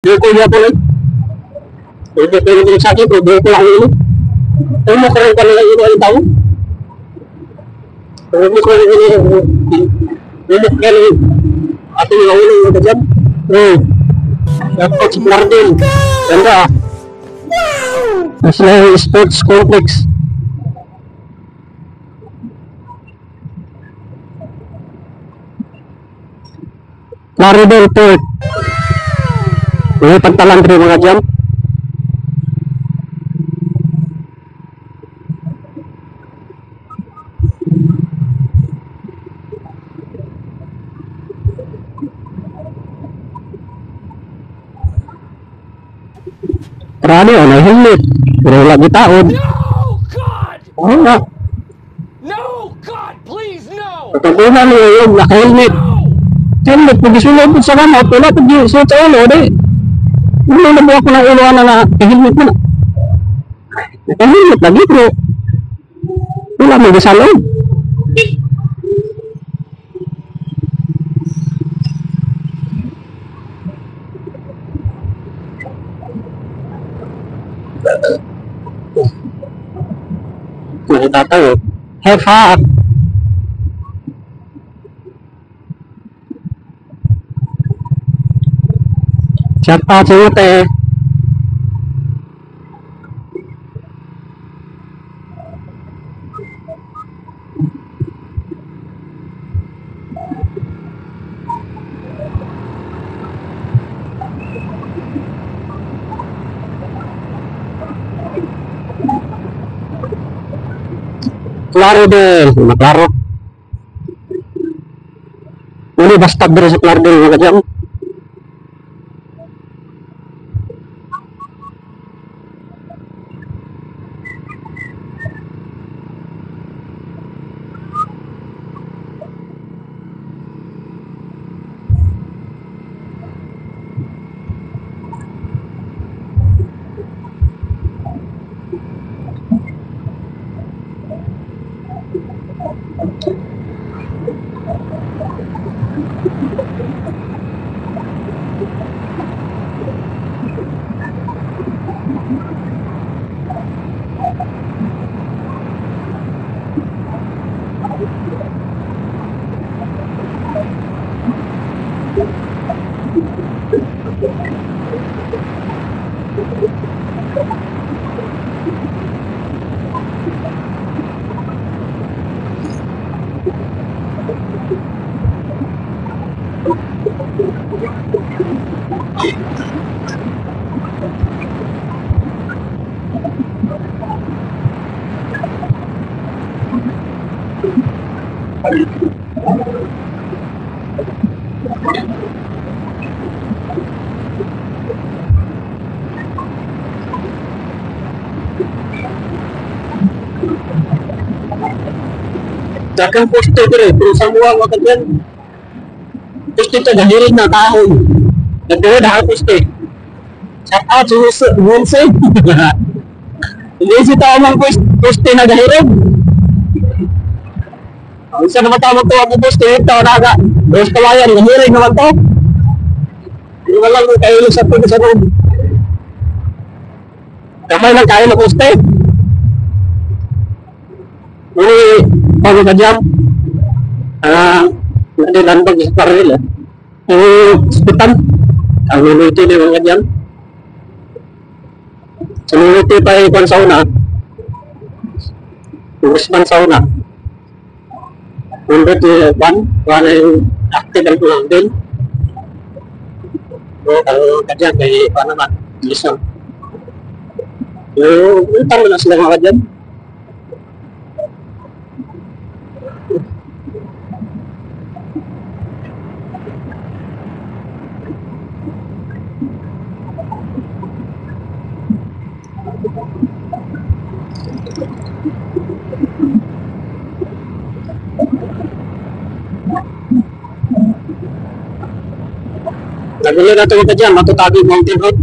Dito niya po lang. Dito ko yung sakit, dito lang yun. Ano ko rin pala yung iba tao? Ano ko rin yung lumok yan yung ating yung ulo yung dyan. Dapat si Mardin. Ganda ah. National Sports Complex. Claribel Port. May pagtalan rin mga dyan. Marami o, may helmet. Pero lagi taon. No, God! Oo nga. No, God, please, no! Pagkakunan niyo yung naka-helmet. No! Helmet, pag isulod sa kamot, wala pag isulod sa ulo, di. Hindi na po ako ng uloan na helmet mo na. Naka-helmet lagi, bro. Wala mo gisalod. Nakita tayo. Have heart. Shout out sa iyo, te. Claribel, maklaro. Ini bastard dari sa Claribel mga dyan. Dagang poste dire, pero sa mga wakad yan. Poste ito, gahirin na tao. Nagdawa na poste. Shout out sa Wilson. Hindi si tao mang poste na gahirin. Isa naman tao magtuwa mo poste, ito naga. Dos kawayan, gahirin naman to. Hindi mo lang kayo sa pwede sa room. Kamay lang kayo na poste. Ini bago ka dyan, nadilandog sa paril ang hospital, ang luluti na mga dyan. Sa luluti pa ikon sauna, Usman sauna. Kundot yung ban yung active ang tulang din. Kalau ka dyan, kaya pa naman, lisang. Yung talo na sila mga dyan. Nagulo na ito dyan, Matutabi Mountain Road.